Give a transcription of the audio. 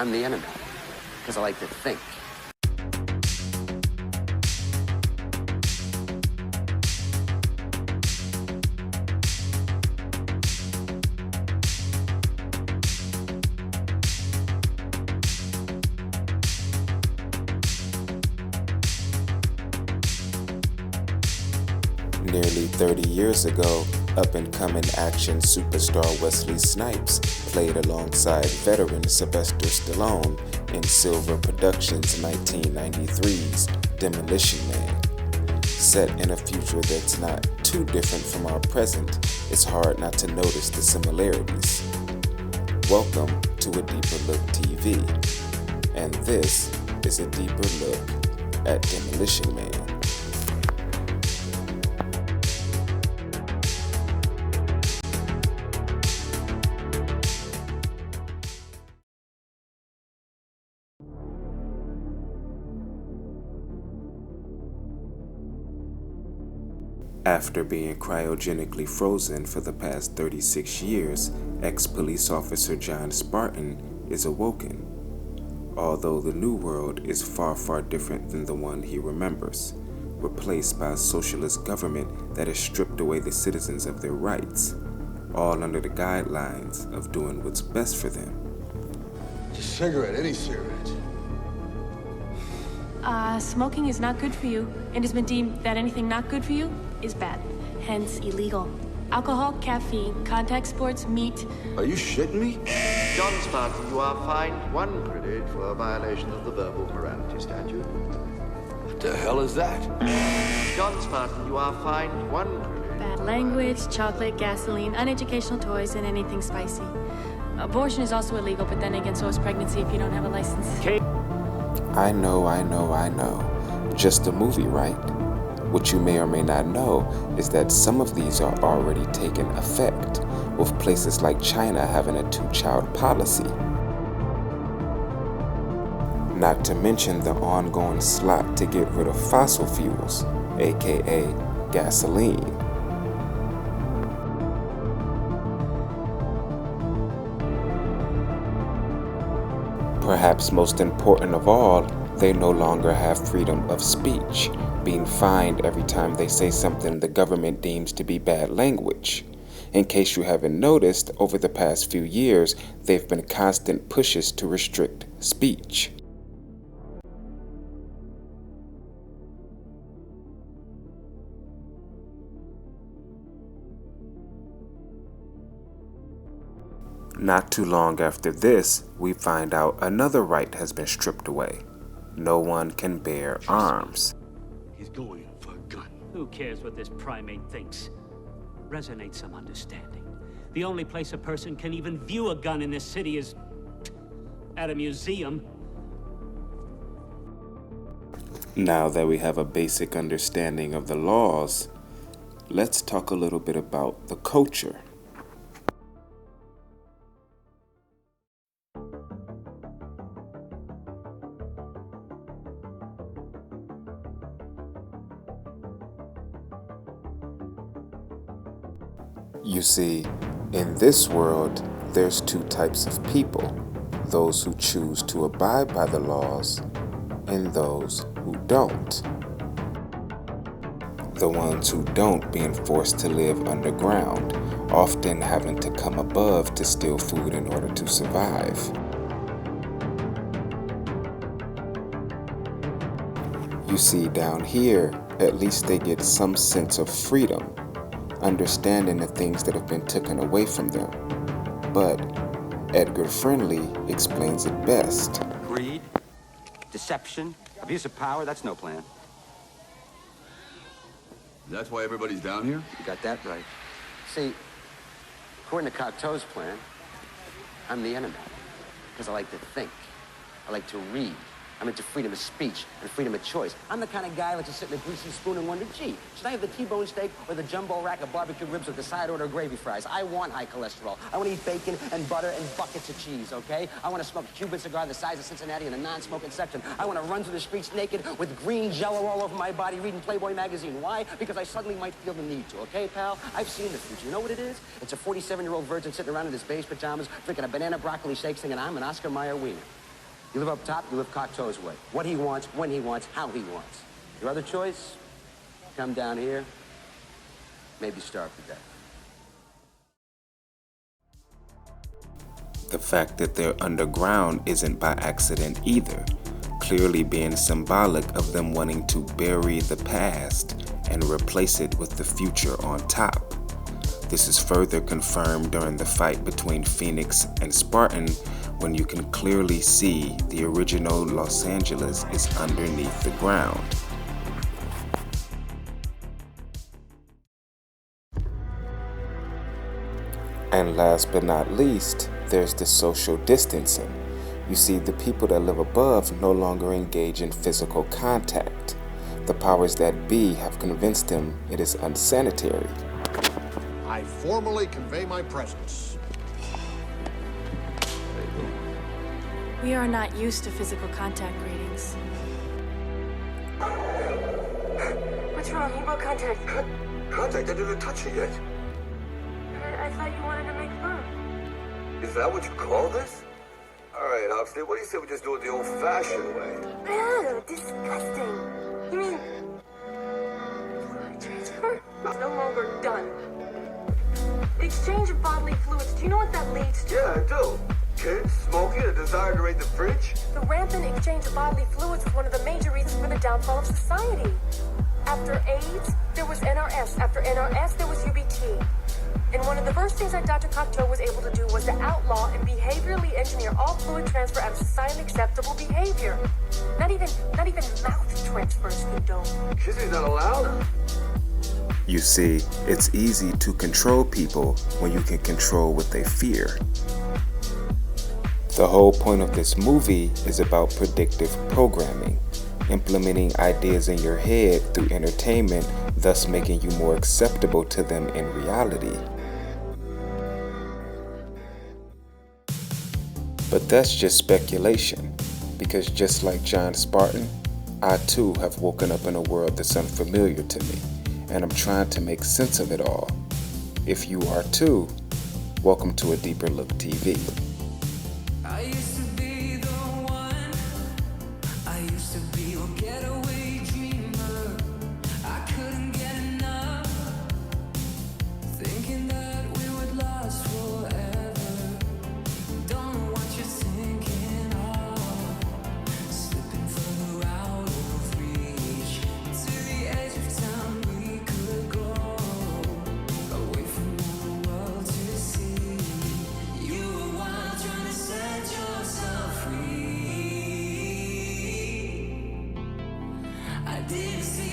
I'm the enemy, because I like to think. Nearly 30 years ago, up-and-coming action superstar Wesley Snipes played alongside veteran Sylvester Stallone in Silver Productions' 1993's Demolition Man. Set in a future that's not too different from our present, it's hard not to notice the similarities. Welcome to Adeeperlook TV, and this is a deeper look at Demolition Man. After being cryogenically frozen for the past 36 years, ex-police officer John Spartan is awoken. Although the new world is far, far different than the one he remembers, replaced by a socialist government that has stripped away the citizens of their rights, all under the guidelines of doing what's best for them. It's a cigarette, any cigarette. Smoking is not good for you, and has been deemed that anything not good for you is bad, hence illegal. Alcohol, caffeine, contact sports, meat. Are you shitting me? John Spartan, you are fined 1 credit for a violation of the verbal morality statute. What the hell is that? John Spartan, you are fined 1 credit. Bad language, chocolate, gasoline, uneducational toys, and anything spicy. Abortion is also illegal, but then again, so is pregnancy if you don't have a license. I know. Just a movie, right? What you may or may not know is that some of these are already taking effect, with places like China having a 2-child policy. Not to mention the ongoing slot to get rid of fossil fuels, aka gasoline. Perhaps most important of all, they no longer have freedom of speech, being fined every time they say something the government deems to be bad language. In case you haven't noticed, over the past few years, there have been constant pushes to restrict speech. Not too long after this, we find out another right has been stripped away. No one can bear arms. He's going for a gun. Who cares what this primate thinks? Resonate some understanding. The only place a person can even view a gun in this city is at a museum. Now that we have a basic understanding of the laws, let's talk a little bit about the culture. You see, in this world, there's 2 types of people: those who choose to abide by the laws and those who don't. The ones who don't being forced to live underground, often having to come above to steal food in order to survive. You see, down here, at least they get some sense of freedom, understanding the things that have been taken away from them. But Edgar Friendly explains it best. Greed, deception, abuse of power, that's no plan. That's why everybody's down here? You got that right. See, according to Cocteau's plan, I'm the enemy, because I like to think. I like to read. I'm into freedom of speech and freedom of choice. I'm the kind of guy who likes to sit in a greasy spoon and wonder, gee, should I have the T-bone steak or the jumbo rack of barbecue ribs with the side order of gravy fries? I want high cholesterol. I want to eat bacon and butter and buckets of cheese, okay? I want to smoke a Cuban cigar the size of Cincinnati in a non-smoking section. I want to run through the streets naked with green jello all over my body reading Playboy magazine. Why? Because I suddenly might feel the need to, okay, pal? I've seen the future. You know what it is? It's a 47-year-old virgin sitting around in his beige pajamas drinking a banana broccoli shake singing, I'm an Oscar Mayer wiener. You live up top, you live Cocteau's way. What he wants, when he wants, how he wants. Your other choice, come down here, maybe starve to death. The fact that they're underground isn't by accident either, clearly being symbolic of them wanting to bury the past and replace it with the future on top. This is further confirmed during the fight between Phoenix and Spartan, when you can clearly see the original Los Angeles is underneath the ground. And last but not least, there's the social distancing. You see, the people that live above no longer engage in physical contact. The powers that be have convinced them it is unsanitary. I formally convey my presence. We are not used to physical contact greetings. What's wrong? You broke contact. Contact? I didn't touch it yet. I thought you wanted to make fun. Is that what you call this? All right, Huxley, what do you say we just do it the old-fashioned way? Ew, disgusting. You mean... fluid transfer? It's no longer done. Exchange of bodily fluids, do you know what that leads to? Yeah, I do. Kids, smoking, a desire to raid the fridge. The rampant exchange of bodily fluids was one of the major reasons for the downfall of society. After AIDS, there was NRS. After NRS, there was UBT. And one of the first things that Dr. Cocteau was able to do was to outlaw and behaviorally engineer all fluid transfer out of societally acceptable behavior. Not even mouth transfers condoned. Kissing's not allowed? You see, it's easy to control people when you can control what they fear. The whole point of this movie is about predictive programming, implementing ideas in your head through entertainment, thus making you more acceptable to them in reality. But that's just speculation, because just like John Spartan, I too have woken up in a world that's unfamiliar to me, and I'm trying to make sense of it all. If you are too, welcome to Adeeperlook TV. I used to be the one. I used to be your getaway dreamer. I couldn't get enough, thinking that we would last forever. Don't know what you're thinking of, slipping further out of reach, to the edge of town we could go, away from all the world to see. You were wild, trying to set yourself free. I didn't see